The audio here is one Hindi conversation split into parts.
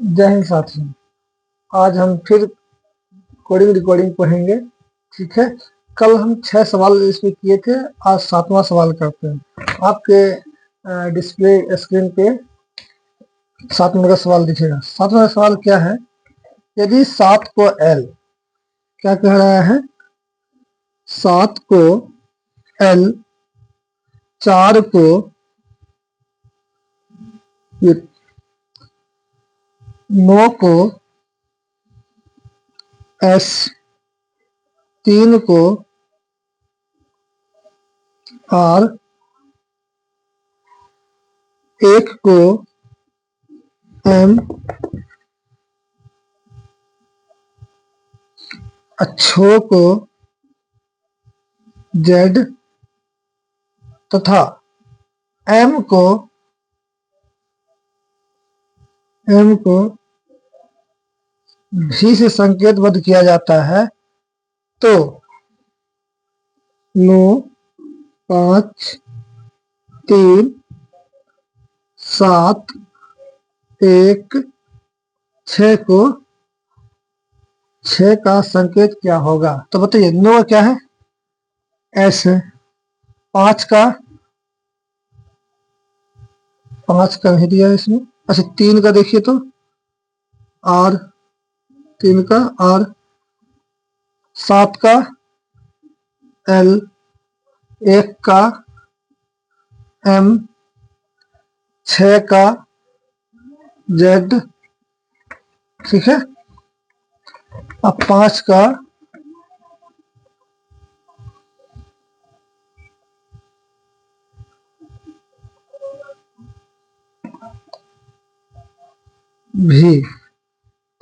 जय हिंद साथियों। आज हम फिर कोडिंग रिकॉर्डिंग पढ़ेंगे। ठीक है। कल हम 6 सवाल इसमें किए थे, आज 7वां सवाल करते हैं। आपके डिस्प्ले स्क्रीन पे 7 नंबर का सवाल दिखेगा। 7 नंबर सवाल क्या है? यदि 7 को एल, क्या कह रहा है? 7 को एल, 4 को ये 9 को एस, 3 को आर, 1 को एम, अक्षरों को जेड तथा एम को भी से संकेतबद्ध किया जाता है, तो 9, 5, 3, 7, 1, 6 को 6 का संकेत क्या होगा? तो बताइए। 9 क्या है? एस है। 5 का नहीं दिया है इसमें। अच्छा, 3 का देखिए तो आर, 3 का आर, 7 का एल, 1 का एम, 6 का जेड। ठीक है। अब 5 का भी।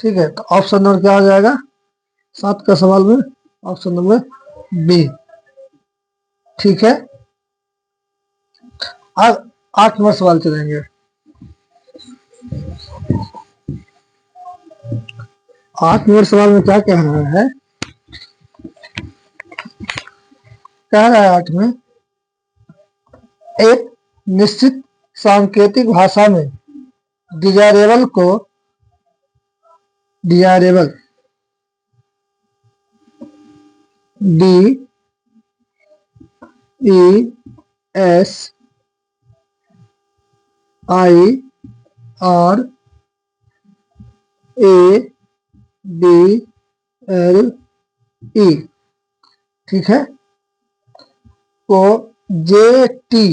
ठीक है। तो ऑप्शन नंबर क्या हो जाएगा 7 का सवाल में? Option number B. ठीक है। अब 8 नंबर सवाल चलेंगे। 8 नंबर सवाल में क्या कह रहा है? कह रहा है 8 में, एक निश्चित सांकेतिक भाषा में डिजायरेबल को desirable D E S I R A B L E, ठीक है, को J T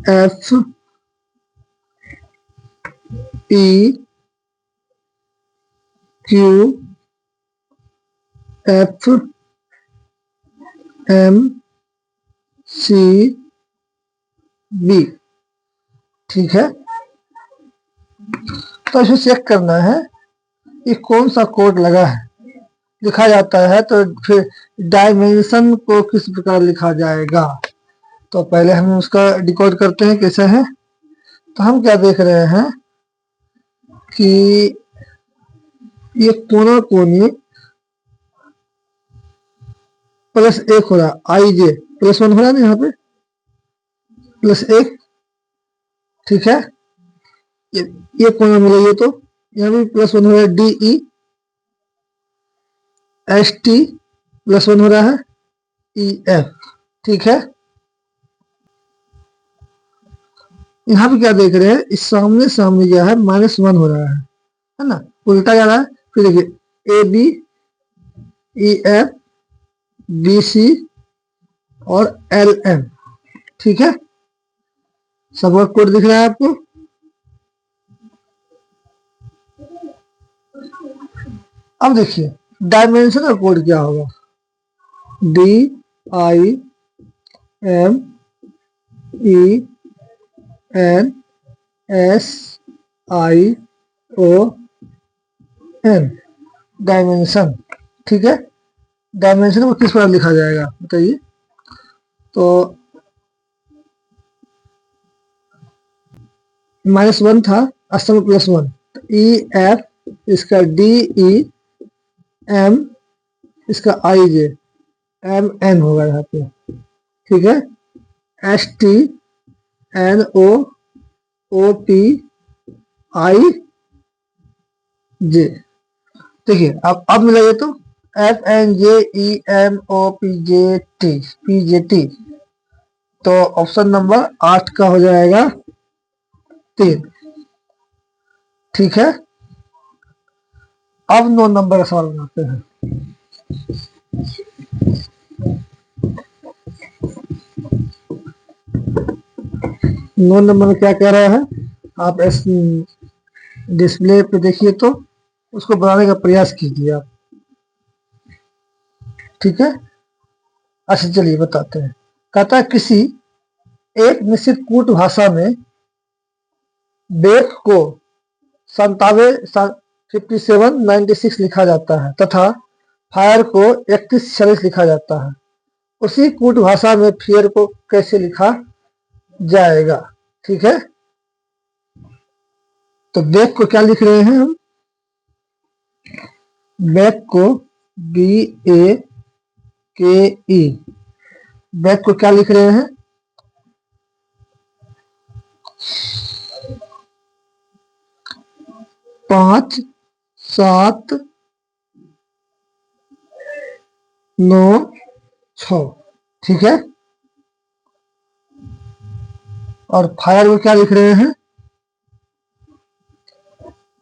F E Q F M C B. ठीक है। तो इसे चेक करना है ये कौन सा कोड लगा है, लिखा जाता है, तो फिर डायमेंशन को किस प्रकार लिखा जाएगा। तो पहले हम उसका डिकोड करते हैं कैसे है। तो हम क्या देख रहे हैं कि ये कोना कोनी +1 हो रहा, आई जे +1 हो रहा है ना, यहाँ पे +1। ठीक है। ये कोना मिला, ये तो यहाँ भी +1 हो रहा है, डी ई एस टी +1 हो रहा है, ई एफ। ठीक है। यहाँ पे क्या देख रहे हैं, इस सामने सामने क्या है, -1 हो रहा है ना, उल्टा जा रहा है। फिर देखिए A B E F B C और एल एम। ठीक है। सबका कोड दिख रहा है आपको। अब देखिए डायमेंशन का कोड क्या होगा, D I M E N S I O N, dimension. ठीक है। डायमेंशन को किस प्रकार लिखा जाएगा बताइए। तो -1 था, असल +1, ई एफ, इसका डी ई एम, इसका आई जे, एम एन होगा यहाँ पे। ठीक है, STNOOPIJ। देखिए अब मिलाइए तो FNJEMOPJT तो ऑप्शन नंबर 8 का हो जाएगा 3। ठीक है, अब 9 नंबर का सवाल बनाते हैं। 9 नंबर में क्या कह रहा है, आप इस डिस्प्ले पे देखिए तो उसको बनाने का प्रयास कीजिए आप। ठीक है, अच्छा चलिए बताते हैं। कहता है किसी एक निश्चित कूट भाषा में बेक को 5796 लिखा जाता है तथा फायर को 3146 लिखा जाता है। उसी कूट भाषा में फियर को कैसे लिखा जाएगा? ठीक है, तो बेक को क्या लिख रहे हैं हम? बेक को BAKE, बेक को क्या लिख रहे हैं? 5796। ठीक है, और फायर को क्या लिख रहे हैं?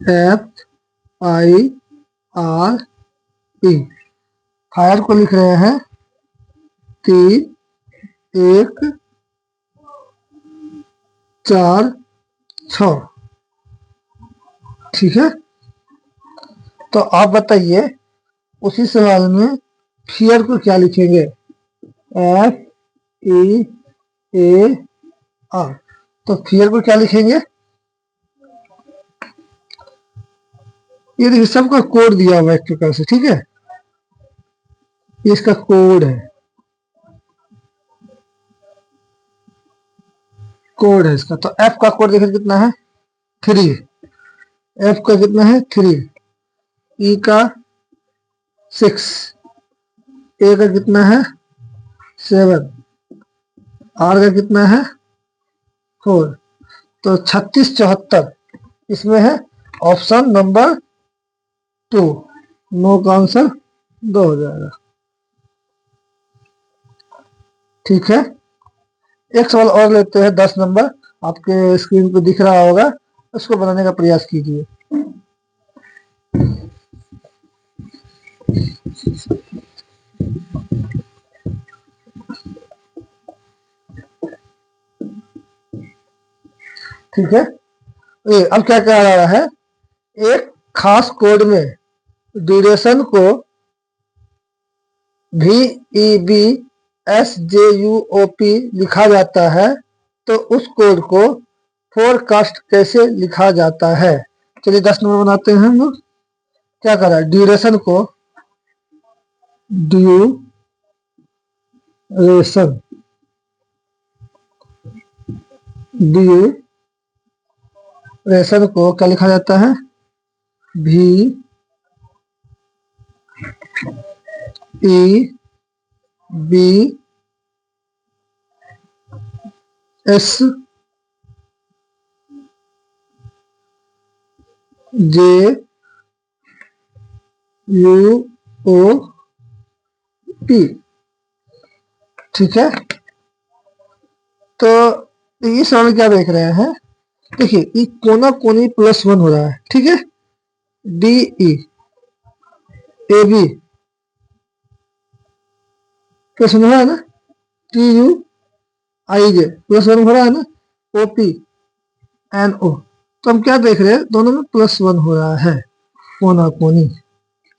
FIRE, फायर को लिख रहे हैं 3146। ठीक है, तो आप बताइए उसी सवाल में फियर को क्या लिखेंगे? FEAR, तो फियर को क्या लिखेंगे? ये देखिए सबका कोड दिया हुआ है एक प्रकार से। ठीक है, ये इसका कोड है, कोड है इसका। तो F का कोड देखिए कितना है? 3। F का कितना है? 3। E का 6, A का कितना है? 7, R का कितना है? 4। तो 3674 इसमें है ऑप्शन नंबर 2। 9 का आंसर 2 हो जाएगा। ठीक है, एक सवाल और लेते हैं। 10 नंबर आपके स्क्रीन पे दिख रहा होगा, उसको बनाने का प्रयास कीजिए। ठीक है, अब क्या कह रहा है? एक खास कोड में ड्यूरेशन को VEBSJUOP लिखा जाता है, तो उस कोड को फोरकास्ट कैसे लिखा जाता है? चलिए 10 नंबर बनाते हैं हम लोग। क्या कर रहा है? ड्यूरेशन को ड्यूरेशन ड्यूरेशन को क्या लिखा जाता है? VEBSJUOP। ठीक है, तो ये सवाल क्या देख रहे हैं? देखिए ये कोना कोनी +1 हो रहा है। ठीक है, DE AB प्लस 1 हो रहा है ना, TUIJ +1 हो रहा है ना, OPNO। तो हम क्या देख रहे हैं? दोनों में +1 हो रहा है, कोना कोनी।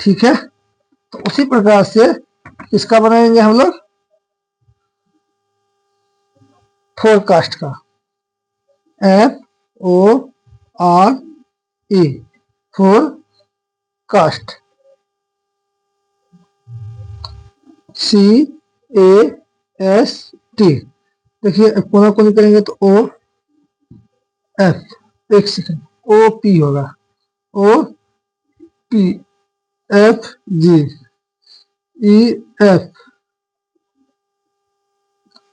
ठीक है, तो उसी प्रकार से इसका बनाएंगे हम लोग फोरकास्ट का, FORE, फोरकास्ट, CAST। देखिए कोना कोनी करेंगे तो OF, एक सेकंड, OP होगा, OPFG EF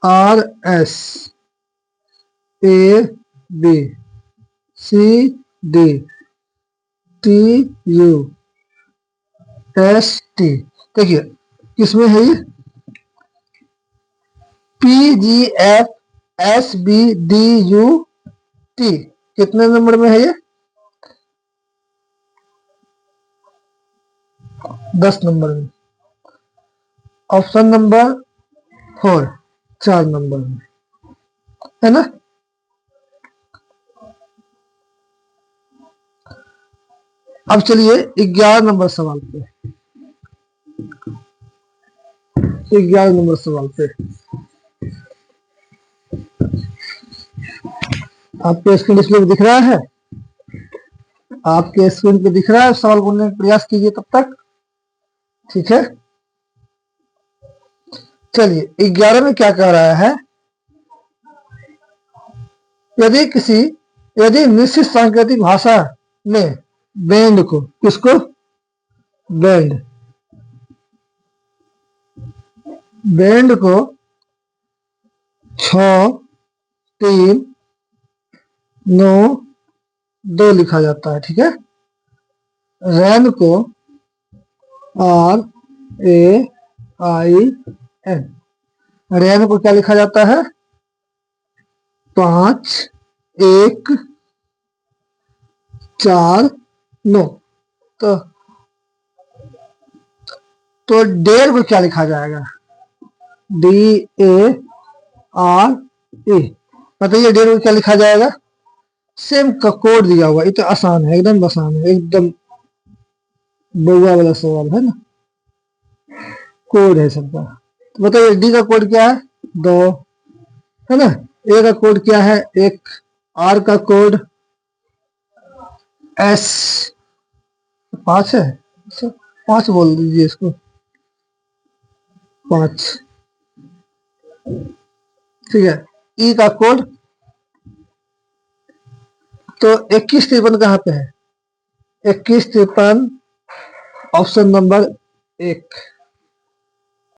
RS AB CD TU ST। देखिए किसमें है ये? PGF SBDUT कितने नंबर में है ये? 10 नंबर में। ऑप्शन नंबर 4 4 नंबर में, है ना। अब चलिए 11 नंबर सवाल पे। 11 नंबर सवाल पे आपके स्क्रीन डिस्प्ले पे दिख रहा है? आपके स्क्रीन पे दिख रहा है? सवाल बोलने का प्रयास कीजिए तब तक, ठीक है। चलिए 11 में क्या कह रहा है? यदि निश्चित सांकेतिक भाषा में बैंड को, किसको? बैंड को 6 3 9 2 लिखा जाता है, ठीक है। रैन को RAIN, रैन को क्या लिखा जाता है? 5 1 4 9। तो डेर को क्या लिखा जाएगा? DARE। बताइए डेर को क्या लिखा जाएगा? सेम का कोड दिया हुआ, ये तो आसान है, एकदम आसान है, एकदम बउआ वाला सवाल है ना, कोड है सबका। तो बताइए डी का कोड क्या है? 2, है ना। ए का कोड क्या है? 1। आर का कोड S 5 है, 5 बोल दीजिए इसको, 5, ठीक है। ई का कोड तो 21 53 कहाँ पे है? 21 53 ऑप्शन नंबर 1।